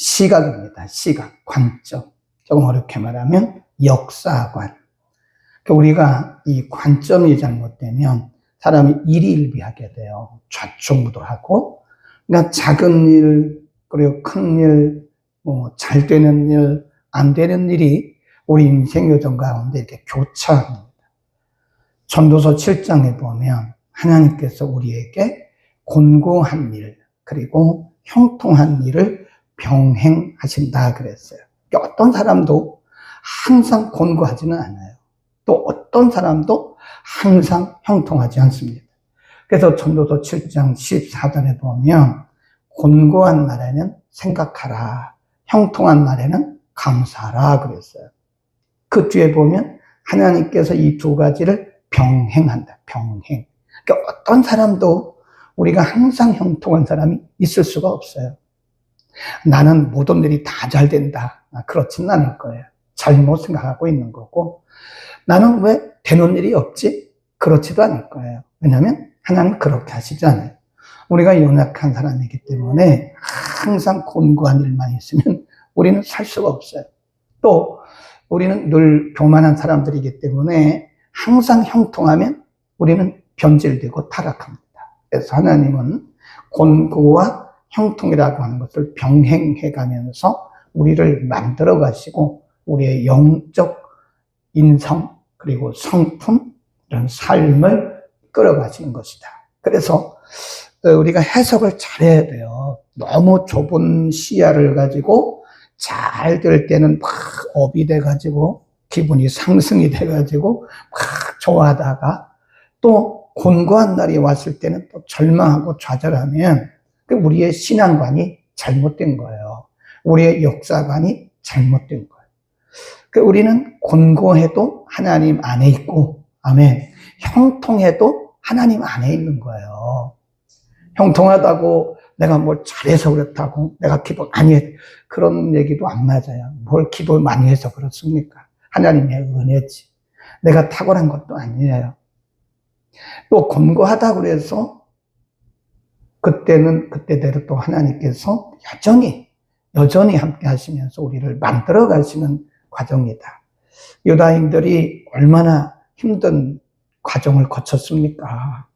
시각입니다. 시각, 관점. 조금 어렵게 말하면 역사관. 우리가 이 관점이 잘못되면 사람이 일희일비하게 돼요. 좌충우돌하고. 그러니까 작은 일, 그리고 큰 일, 잘 되는 일, 안 되는 일이 우리 인생 요정 가운데 이렇게 교차합니다. 전도서 7장에 보면 하나님께서 우리에게 곤고한 일, 그리고 형통한 일을 병행하신다 그랬어요. 그러니까 어떤 사람도 항상 곤고하지는 않아요. 또 어떤 사람도 항상 형통하지 않습니다. 그래서 전도서 7장 14절에 보면 곤고한 날에는 생각하라, 형통한 날에는 감사하라 그랬어요. 그 뒤에 보면 하나님께서 이 두 가지를 병행한다. 병행. 그러니까 어떤 사람도 우리가 항상 형통한 사람이 있을 수가 없어요. 나는 모든 일이 다 잘 된다. 그렇지는 않을 거예요. 잘못 생각하고 있는 거고, 나는 왜 되는 일이 없지? 그렇지도 않을 거예요. 왜냐하면 하나님 그렇게 하시지 않아요. 우리가 연약한 사람이기 때문에 항상 곤고한 일만 있으면 우리는 살 수가 없어요. 또 우리는 늘 교만한 사람들이기 때문에 항상 형통하면 우리는 변질되고 타락합니다. 그래서 하나님은 곤고와 형통이라고 하는 것을 병행해 가면서 우리를 만들어 가시고 우리의 영적 인성 그리고 성품 이런 삶을 끌어가시는 것이다. 그래서 우리가 해석을 잘해야 돼요. 너무 좁은 시야를 가지고 잘 될 때는 막 업이 돼가지고 기분이 상승이 돼가지고 막 좋아하다가 또 곤고한 날이 왔을 때는 또 절망하고 좌절하면 우리의 신앙관이 잘못된 거예요. 우리의 역사관이 잘못된 거예요. 우리는 곤고해도 하나님 안에 있고, 아멘. 형통해도 하나님 안에 있는 거예요. 형통하다고 내가 뭘 잘해서 그렇다고 내가 기도 많이 했 그런 얘기도 안 맞아요. 뭘 기도 많이 해서 그렇습니까? 하나님의 은혜지. 내가 탁월한 것도 아니에요. 또 곤고하다고 그래서 그때는 그때대로 또 하나님께서 여전히 함께 하시면서 우리를 만들어 가시는 과정이다. 유다인들이 얼마나 힘든 과정을 거쳤습니까?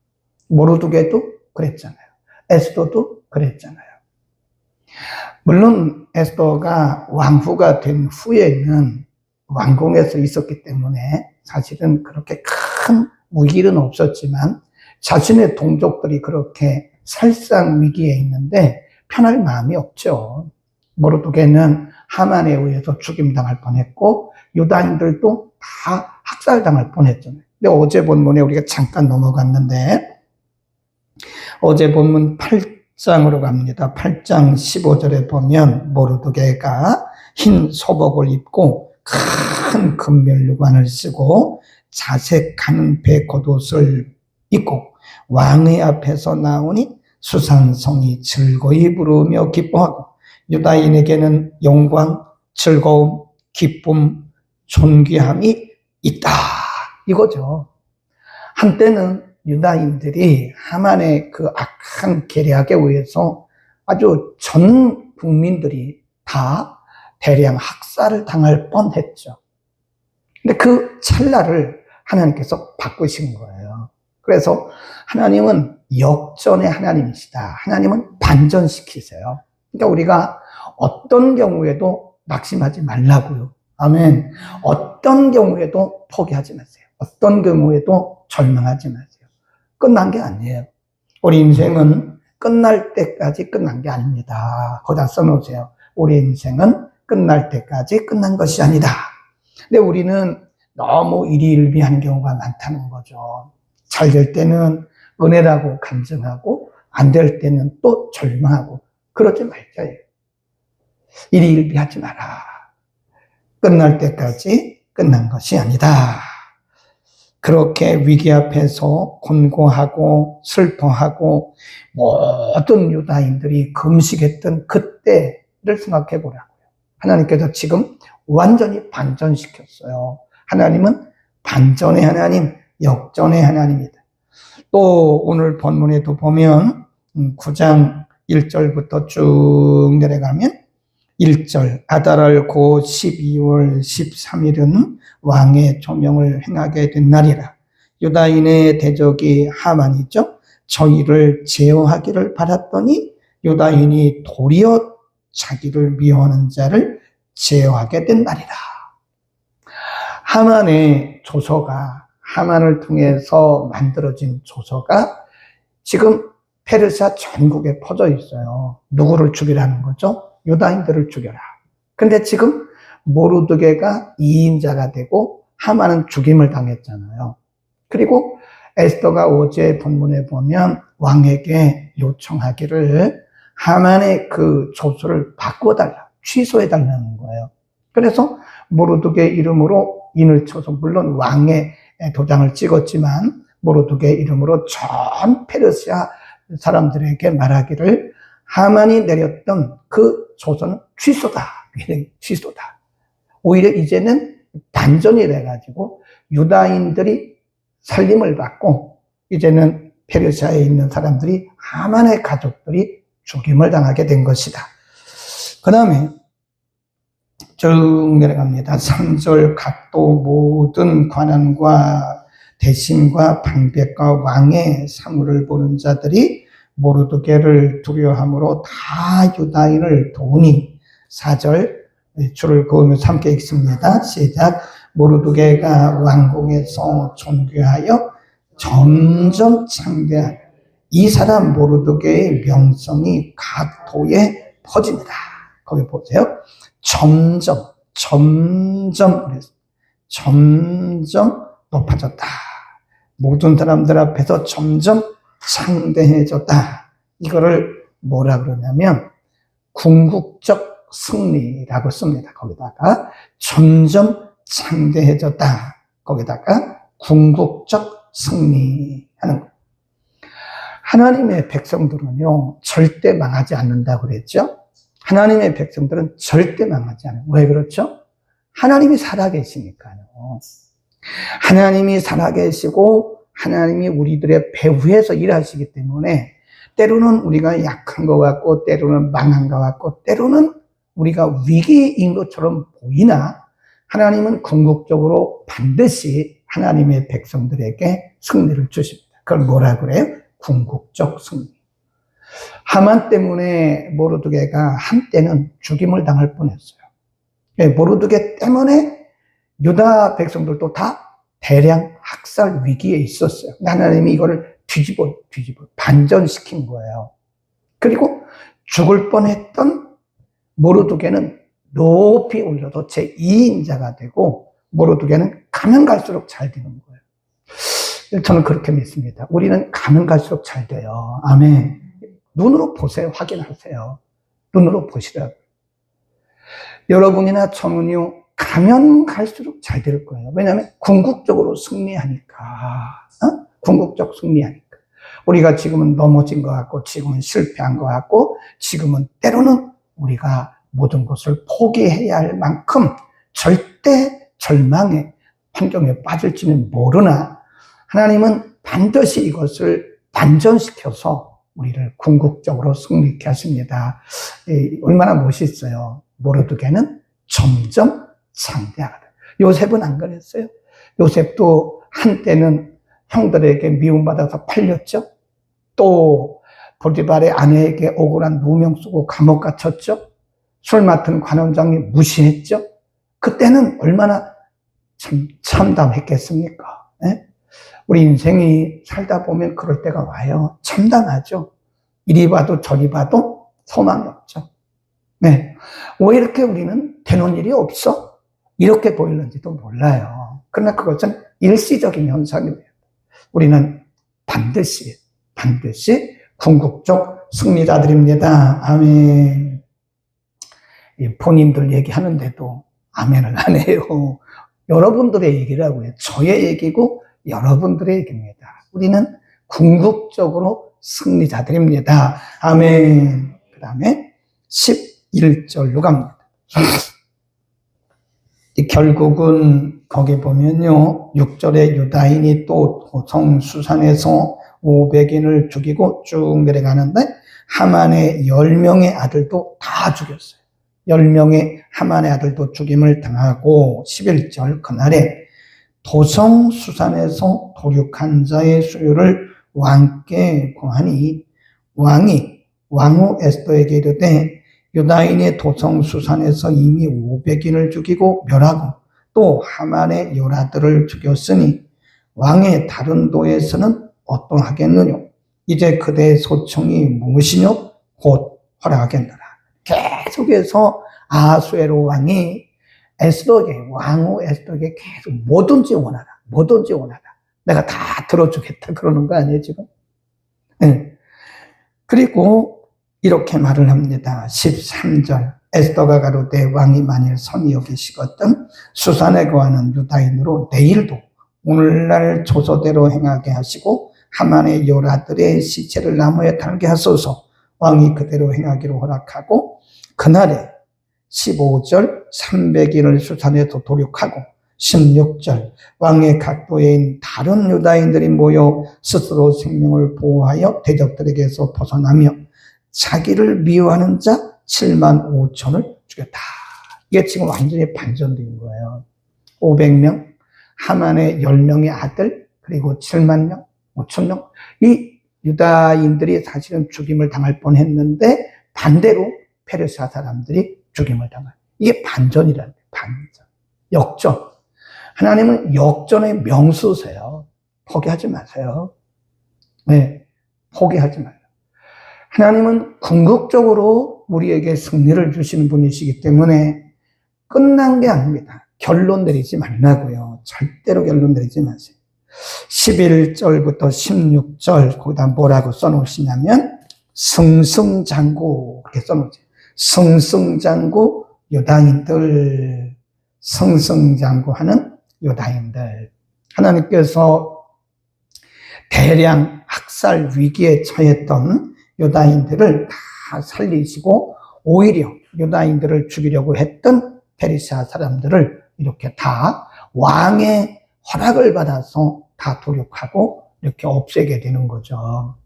모르드게도 그랬잖아요. 에스더도 그랬잖아요. 물론 에스더가 왕후가 된 후에는 왕궁에서 있었기 때문에 사실은 그렇게 큰 위기는 없었지만 자신의 동족들이 그렇게 살상 위기에 있는데 편할 마음이 없죠. 모르드게는 하만에 의해서 죽임당할 뻔했고 유다인들도 다 학살당할 뻔했잖아요. 근데 어제 본문에 우리가 잠깐 넘어갔는데 어제 본문 8장으로 갑니다. 8장 15절에 보면 모르드게가 흰 소복을 입고 큰 금면류관을 쓰고 자색하는 배 겉옷을 입고 왕의 앞에서 나오니 수산성이 즐거이 부르며 기뻐하고 유다인에게는 영광, 즐거움, 기쁨, 존귀함이 있다. 이거죠. 한때는 유다인들이 하만의 그 악한 계략에 의해서 아주 전 국민들이 다 대량 학살을 당할 뻔했죠. 근데 그 찰나를 하나님께서 바꾸신 거예요. 그래서 하나님은 역전의 하나님이시다. 하나님은 반전시키세요. 그러니까 우리가 어떤 경우에도 낙심하지 말라고요. 아멘. 어떤 경우에도 포기하지 마세요. 어떤 경우에도 절망하지 마세요. 끝난 게 아니에요. 우리 인생은 끝날 때까지 끝난 게 아닙니다. 거기다 써놓으세요. 우리 인생은 끝날 때까지 끝난 것이 아니다. 근데 우리는 너무 일희일비한 경우가 많다는 거죠. 잘 될 때는 은혜라고 간증하고 안 될 때는 또 절망하고 그러지 말자예요. 일희일비하지 마라. 끝날 때까지 끝난 것이 아니다. 그렇게 위기 앞에서 곤고하고 슬퍼하고 모든 유다인들이 금식했던 그때를 생각해 보라고요. 하나님께서 지금 완전히 반전시켰어요. 하나님은 반전의 하나님, 역전의 하나님이다. 또 오늘 본문에도 보면 9장 1절부터 쭉 내려가면 1절 아달월 고 12월 13일은 왕의 조명을 행하게 된 날이라. 유다인의 대적이 하만이죠. 저희를 제어하기를 바랐더니 유다인이 도리어 자기를 미워하는 자를 제어하게 된 날이라. 하만의 조서가, 하만을 통해서 만들어진 조서가 지금 페르시아 전국에 퍼져 있어요. 누구를 죽이라는 거죠? 유다인들을 죽여라. 근데 지금 모르드게가 이인자가 되고 하만은 죽임을 당했잖아요. 그리고 에스더가 어제 본문에 보면 왕에게 요청하기를 하만의 그 조서를 바꿔달라, 취소해달라는 거예요. 그래서 모르드게 이름으로 인을 쳐서, 물론 왕의 도장을 찍었지만 모르드게 이름으로 전 페르시아 사람들에게 말하기를 하만이 내렸던 그 조서는 취소다. 취소다. 오히려 이제는 반전이 돼가지고 유다인들이 살림을 받고 이제는 페르시아에 있는 사람들이, 하만의 가족들이 죽임을 당하게 된 것이다. 그 다음에 쭉 내려갑니다. 3절 각도 모든 관원과 대신과 방백과 왕의 사물을 보는 자들이 모르드게를 두려워함으로 다 유다인을 도우니. 4절 줄을 그으면서 함께 읽습니다. 시작. 모르드게가 왕궁에서 존귀하여 점점 창대한 이 사람 모르드게의 명성이 각 도에 퍼집니다. 거기 보세요. 점점 높아졌다. 모든 사람들 앞에서 점점 창대해졌다. 이거를 뭐라 그러냐면 궁극적 승리라고 씁니다. 거기다가 점점 창대해졌다. 거기다가 궁극적 승리하는 거. 하나님의 백성들은요, 절대 망하지 않는다고 그랬죠? 하나님의 백성들은 절대 망하지 않아요. 왜 그렇죠? 하나님이 살아계시니까요. 하나님이 살아계시고 하나님이 우리들의 배후에서 일하시기 때문에 때로는 우리가 약한 것 같고 때로는 망한 것 같고 때로는 우리가 위기인 것처럼 보이나 하나님은 궁극적으로 반드시 하나님의 백성들에게 승리를 주십니다. 그걸 뭐라 그래요? 궁극적 승리. 하만 때문에 모르드게가 한때는 죽임을 당할 뻔했어요. 모르드게 때문에 유다 백성들도 다 대량 학살 위기에 있었어요. 하나님이 이거를 뒤집어 반전시킨 거예요. 그리고 죽을 뻔했던 모르드게는 높이 올려서 제2인자가 되고 모르드게는 가면 갈수록 잘 되는 거예요. 저는 그렇게 믿습니다. 우리는 가면 갈수록 잘 돼요. 아멘. 눈으로 보세요. 확인하세요. 눈으로 보시라고. 여러분이나 저는요, 가면 갈수록 잘 될 거예요. 왜냐하면 궁극적으로 승리하니까. 궁극적 승리하니까. 우리가 지금은 넘어진 것 같고, 지금은 실패한 것 같고, 지금은 때로는 우리가 모든 것을 포기해야 할 만큼 절대 절망의 환경에 빠질지는 모르나, 하나님은 반드시 이것을 반전시켜서 우리를 궁극적으로 승리케 하십니다. 얼마나 멋있어요. 모르드게는 점점 창대하다. 요셉은 안 그랬어요? 요셉도 한때는 형들에게 미움받아서 팔렸죠. 또 보디발의 아내에게 억울한 누명 쓰고 감옥 갇혔죠. 술 맡은 관원장이 무시했죠. 그때는 얼마나 참담했겠습니까? 네? 우리 인생이 살다 보면 그럴 때가 와요. 참담하죠. 이리 봐도 저리 봐도 소망이 없죠. 네. 왜 이렇게 우리는 되는 일이 없어? 이렇게 보이는지도 몰라요. 그러나 그것은 일시적인 현상입니다. 우리는 반드시 궁극적 승리자들입니다. 아멘. 본인들 얘기하는데도 아멘을 안 해요. 여러분들의 얘기라고요. 저의 얘기고 여러분들의 얘기입니다. 우리는 궁극적으로 승리자들입니다. 아멘. 그 다음에 11절로 갑니다. 결국은 거기 보면요, 6절에 유다인이 또 도성 수산에서 500인을 죽이고 쭉 내려가는데 하만의 10명의 아들도 다 죽였어요. 10명의 하만의 아들도 죽임을 당하고 11절 그날에 도성 수산에서 도륙한 자의 수요를 왕께 고하니 왕이 왕후 에스더에게 이르되 유다인의 도성 수산에서 이미 500인을 죽이고 멸하고 또 하만의 열아들을 죽였으니 왕의 다른 도에서는 어떠하겠느냐. 이제 그대의 소청이 무엇이냐? 곧 허락하겠노라. 계속해서 아하수에로 왕이 에스더에게, 왕후 에스더에게 계속 뭐든지 원하라. 뭐든지 원하라. 내가 다 들어주겠다. 그러는 거 아니에요, 지금? 네. 그리고 이렇게 말을 합니다. 13절. 에스더가 가로되 왕이 만일 선히 여기시거든 수산에 거하는 유다인으로 내일도 오늘날 조서대로 행하게 하시고 하만의 열아들의 시체를 나무에 달게 하소서. 왕이 그대로 행하기로 허락하고 그날에 15절 300인을 수산에서 도륙하고 16절 왕의 각도에 있는 다른 유다인들이 모여 스스로 생명을 보호하여 대적들에게서 벗어나며 자기를 미워하는 자 7만 5천을 죽였다. 이게 지금 완전히 반전된 거예요. 500명, 하만의 10명의 아들, 그리고 7만 명, 5천 명. 이 유다인들이 사실은 죽임을 당할 뻔했는데 반대로 페르시아 사람들이 죽임을 당할. 이게 반전이라는 거예요. 반전. 역전. 하나님은 역전의 명수세요. 포기하지 마세요. 네, 포기하지 마요. 하나님은 궁극적으로 우리에게 승리를 주시는 분이시기 때문에 끝난 게 아닙니다. 결론 내리지 말라고요. 절대로 결론 내리지 마세요. 11절부터 16절 거기다 뭐라고 써놓으시냐면 승승장구 이렇게 써놓으세요. 승승장구 유다인들, 승승장구하는 유다인들. 하나님께서 대량 학살 위기에 처했던 유다인들을 다 살리시고 오히려 유다인들을 죽이려고 했던 페르시아 사람들을 이렇게 다 왕의 허락을 받아서 다 도륙하고 이렇게 없애게 되는 거죠.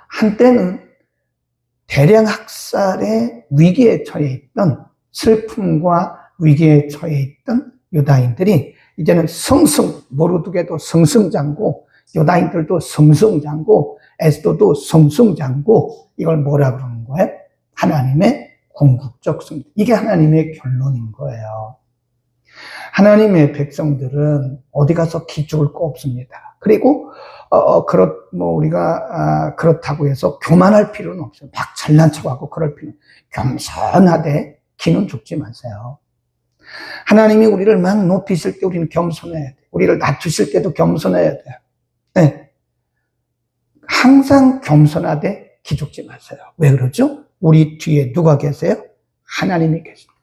한때는 대량 학살의 위기에 처해 있던 슬픔과 위기에 처해 있던 유다인들이 이제는 모르드게도 승승장구, 유다인들도 승승장구, 에스더도 승승장구. 이걸 뭐라 그러는 거예요? 하나님의 궁극적 승리. 이게 하나님의 결론인 거예요. 하나님의 백성들은 어디 가서 기죽을 거 없습니다. 그리고 우리가 그렇다고 해서 교만할 필요는 없어요. 막 잘난 척하고 그럴 필요는. 겸손하되 기는 죽지 마세요. 하나님이 우리를 막 높이실 때 우리는 겸손해야 돼요. 우리를 낮추실 때도 겸손해야 돼요. 네. 항상 겸손하되 기죽지 마세요. 왜 그러죠? 우리 뒤에 누가 계세요? 하나님이 계십니다.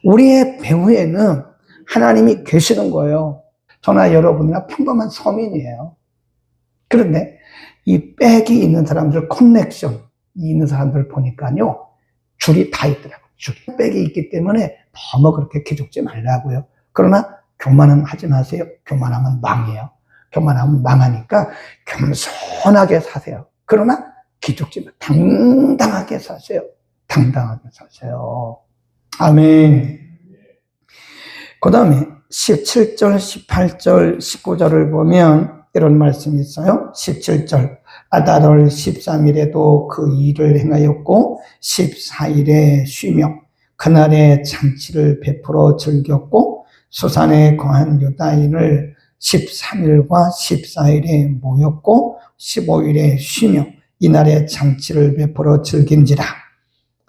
우리의 배후에는 하나님이 계시는 거예요. 저나 여러분이나 평범한 서민이에요. 그런데 이 백이 있는 사람들, 커넥션이 있는 사람들 보니까요, 줄이 다 있더라고요. 줄이. 백이 있기 때문에 너무 그렇게 기죽지 말라고요. 그러나 교만은 하지 마세요. 교만하면 망해요. 교만하면 망하니까 겸손하게 사세요. 그러나 기죽지 마. 당당하게 사세요. 당당하게 사세요. 아멘. 그 다음에 17절, 18절, 19절을 보면 이런 말씀이 있어요. 17절 아달월 13일에도 그 일을 행하였고 14일에 쉬며 그날에 잔치를 베풀어 즐겼고 수산에 거한 유다인을 13일과 14일에 모였고 15일에 쉬며 이날에 잔치를 베풀어 즐긴지라.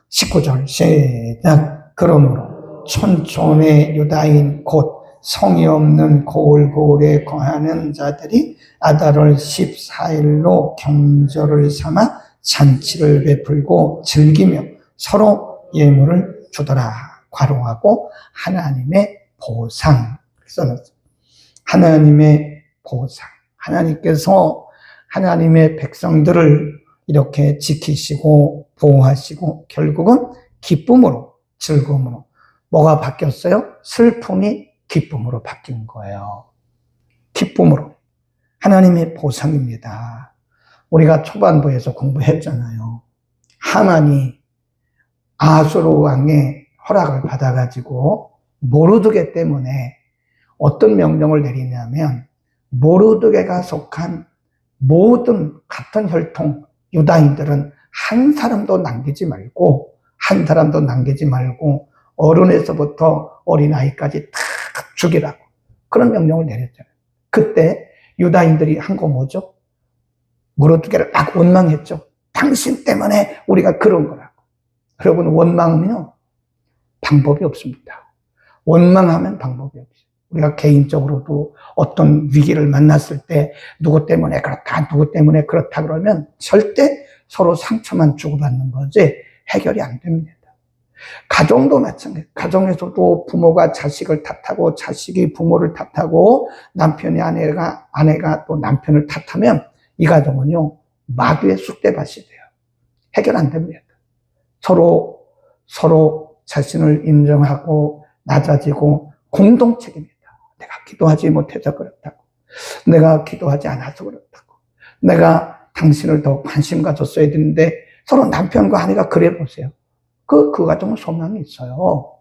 19절 시작. 그러므로 촌촌의 유다인 곧 성이 없는 고을고을에 거하는 자들이 아달월 14일로 경절을 삼아 잔치를 베풀고 즐기며 서로 예물을 주더라. 괄호하고 하나님의 보상 써놨어요. 하나님의 보상. 하나님께서 하나님의 백성들을 이렇게 지키시고 보호하시고 결국은 기쁨으로, 즐거움으로. 뭐가 바뀌었어요? 슬픔이 기쁨으로 바뀐 거예요. 기쁨으로. 하나님의 보상입니다. 우리가 초반부에서 공부했잖아요. 하만이 아수르 왕의 허락을 받아가지고 모르드게 때문에 어떤 명령을 내리냐면 모르드게가 속한 모든 같은 혈통 유다인들은 한 사람도 남기지 말고 어른에서부터 어린아이까지 다 죽이라고 그런 명령을 내렸잖아요. 그때 유다인들이 한 거 뭐죠? 모르드게를 막 원망했죠. 당신 때문에 우리가 그런 거라고. 여러분, 원망은요 방법이 없습니다. 원망하면 방법이 없어요. 우리가 개인적으로도 어떤 위기를 만났을 때 누구 때문에 그렇다 그러면 절대 서로 상처만 주고받는 거지 해결이 안 됩니다. 가정도 마찬가지예요. 가정에서도 부모가 자식을 탓하고 자식이 부모를 탓하고 남편이 아내가 또 남편을 탓하면 이 가정은요 마귀의 쑥대밭이 돼요. 해결 안 됩니다. 서로 자신을 인정하고 낮아지고 공동 책임이다. 내가 기도하지 못해서 그렇다고, 내가 기도하지 않아서 그렇다고, 내가 당신을 더 관심 가졌어야 되는데 서로 남편과 아내가 그래 보세요. 그 가정은 소망이 있어요.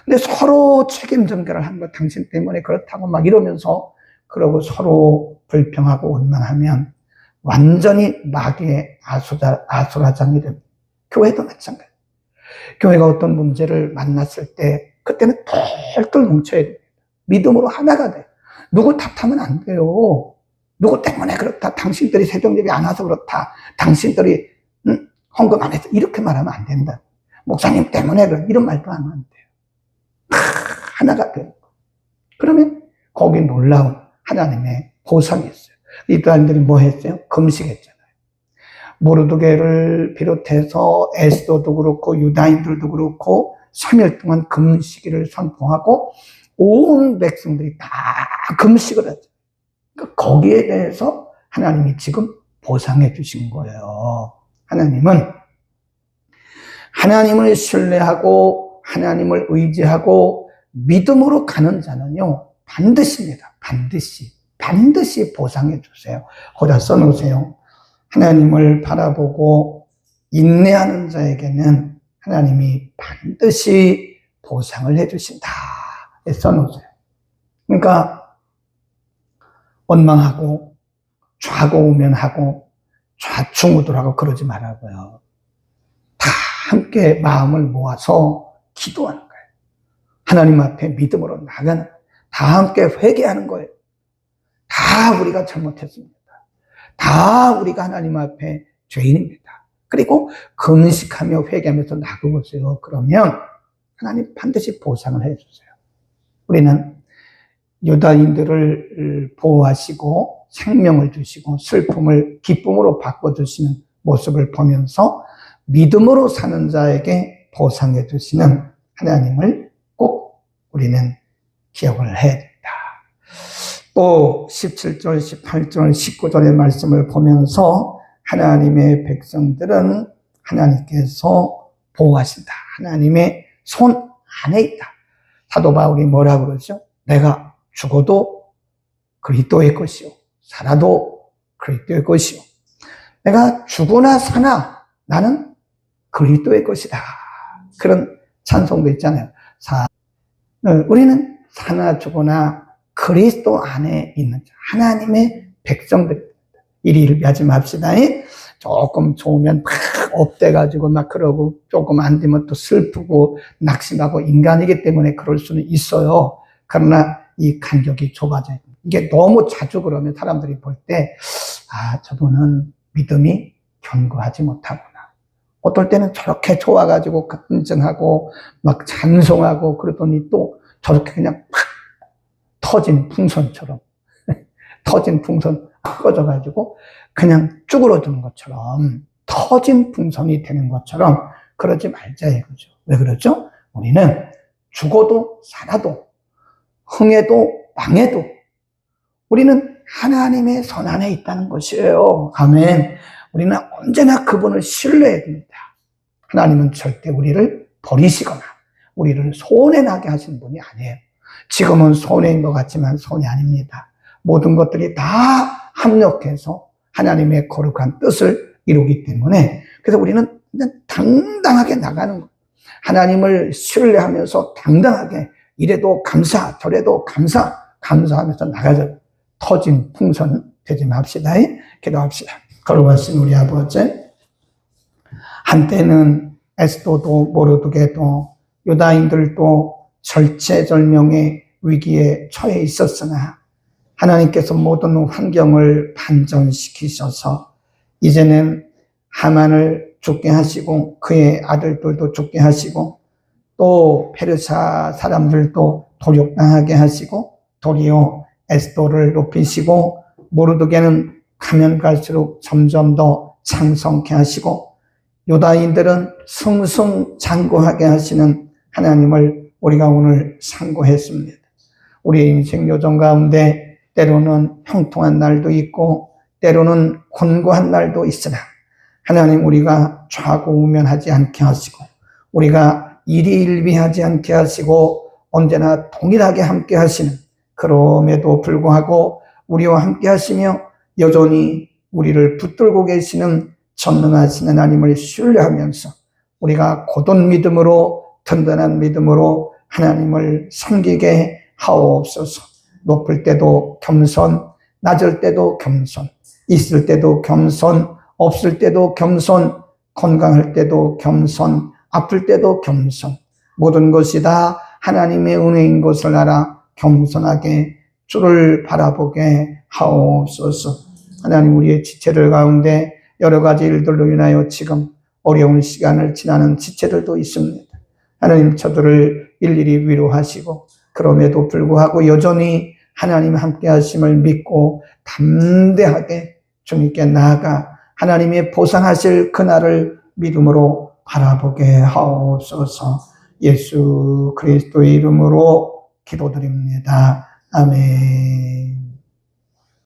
근데 서로 책임 전가를 한 거 당신 때문에 그렇다고 막 이러면서 그러고 서로 불평하고 원망하면 완전히 마귀의 아수라장이 됩니다. 교회도 마찬가지. 교회가 어떤 문제를 만났을 때 그때는 똘똘 뭉쳐야 됩니다. 믿음으로 하나가 돼요. 누구 탓하면 안 돼요. 누구 때문에 그렇다. 당신들이 새벽 예배 안 와서 그렇다. 당신들이 헌금 안 해서 이렇게 말하면 안 된다. 목사님 때문에 그런 이런 말도 하면 안 돼요. 하나가 돼요. 그러면 거기 놀라운 하나님의 보상이 있어요. 이스라엘들이 뭐 했어요? 금식했잖아요. 모르드게를 비롯해서 에스더도 그렇고 유다인들도 그렇고 3일 동안 금식일을 선포하고 온 백성들이 다 금식을 하죠. 그러니까 거기에 대해서 하나님이 지금 보상해 주신 거예요. 하나님을 신뢰하고 하나님을 의지하고 믿음으로 가는 자는요 반드시입니다. 반드시 보상해 주세요. 거기다 써놓으세요. 하나님을 바라보고 인내하는 자에게는 하나님이 반드시 보상을 해 주신다. 써놓으세요. 그러니까 원망하고 좌고우면하고 좌충우돌하고 그러지 말라고요. 다 함께 마음을 모아서 기도하는 거예요. 하나님 앞에 믿음으로 나가는, 다 함께 회개하는 거예요. 다 우리가 잘못했습니다. 다 우리가 하나님 앞에 죄인입니다. 그리고 금식하며 회개하면서 나가보세요. 그러면 하나님 반드시 보상을 해주세요. 우리는 유다인들을 보호하시고 생명을 주시고 슬픔을 기쁨으로 바꿔주시는 모습을 보면서 믿음으로 사는 자에게 보상해 주시는 하나님을 꼭 우리는 기억을 해야 됩니다. 또 17절, 18절, 19절의 말씀을 보면서 하나님의 백성들은 하나님께서 보호하신다. 하나님의 손 안에 있다. 사도 바울이 뭐라고 그러죠? 내가 죽어도 그리스도의 것이요 살아도 그리스도의 것이요 내가 죽으나 사나 나는 그리스도의 것이다. 그런 찬송도 있잖아요. 우리는 사나 죽으나 그리스도 안에 있는 하나님의 백성들입니다. 일희일비하지 맙시다. 조금 좋으면 막 업돼가지고 막 그러고 조금 안 되면 또 슬프고 낙심하고 인간이기 때문에 그럴 수는 있어요. 그러나 이 간격이 좁아져요. 이게 너무 자주 그러면 사람들이 볼 때 저분은 믿음이 견고하지 못하구나. 어떨 때는 저렇게 좋아가지고 긍정하고 막 찬송하고 그러더니 또 저렇게 그냥 팍 터진 풍선처럼 터진 풍선 꺼져가지고 그냥 쭈그러드는 것처럼 터진 풍선이 되는 것처럼 그러지 말자 이거죠. 왜 그러죠? 우리는 죽어도 살아도 흥해도 망해도 우리는 하나님의 손 안에 있다는 것이에요. 아멘. 우리는 언제나 그분을 신뢰해야 됩니다. 하나님은 절대 우리를 버리시거나 우리를 손해나게 하시는 분이 아니에요. 지금은 손해인 것 같지만 손해 아닙니다. 모든 것들이 다 합력해서 하나님의 거룩한 뜻을 이루기 때문에 그래서 우리는 그냥 당당하게 나가는 거예요. 하나님을 신뢰하면서 당당하게 이래도 감사, 저래도 감사하면서 나가자. 터진 풍선 되지 맙시다. 기도합시다. 걸어가신 우리 아버지, 한때는 에스더도 모르드게도 유다인들도 절체절명의 위기에 처해 있었으나 하나님께서 모든 환경을 반전시키셔서 이제는 하만을 죽게 하시고 그의 아들들도 죽게 하시고 또 페르사 사람들도 도륙당하게 하시고 도리어 에스더를 높이시고 모르드게는 가면 갈수록 점점 더 창성케 하시고 유다인들은 승승장구하게 하시는 하나님을 우리가 오늘 상고했습니다. 우리의 인생 요정 가운데 때로는 형통한 날도 있고 때로는 곤고한 날도 있으나 하나님 우리가 좌고우면하지 않게 하시고 우리가 일희일비하지 않게 하시고 언제나 동일하게 함께 하시는, 그럼에도 불구하고 우리와 함께 하시며 여전히 우리를 붙들고 계시는 전능하신 하나님을 신뢰하면서 우리가 곧은 믿음으로, 든든한 믿음으로 하나님을 섬기게 하옵소서. 높을 때도 겸손, 낮을 때도 겸손, 있을 때도 겸손, 없을 때도 겸손, 건강할 때도 겸손, 아플 때도 겸손, 모든 것이 다 하나님의 은혜인 것을 알아 겸손하게 주를 바라보게 하옵소서. 하나님, 우리의 지체들 가운데 여러 가지 일들로 인하여 지금 어려운 시간을 지나는 지체들도 있습니다. 하나님, 저들을 일일이 위로하시고 그럼에도 불구하고 여전히 하나님 함께 하심을 믿고 담대하게 주님께 나아가 하나님의 보상하실 그날을 믿음으로 바라보게 하옵소서. 예수 그리스도의 이름으로 기도드립니다. 아멘.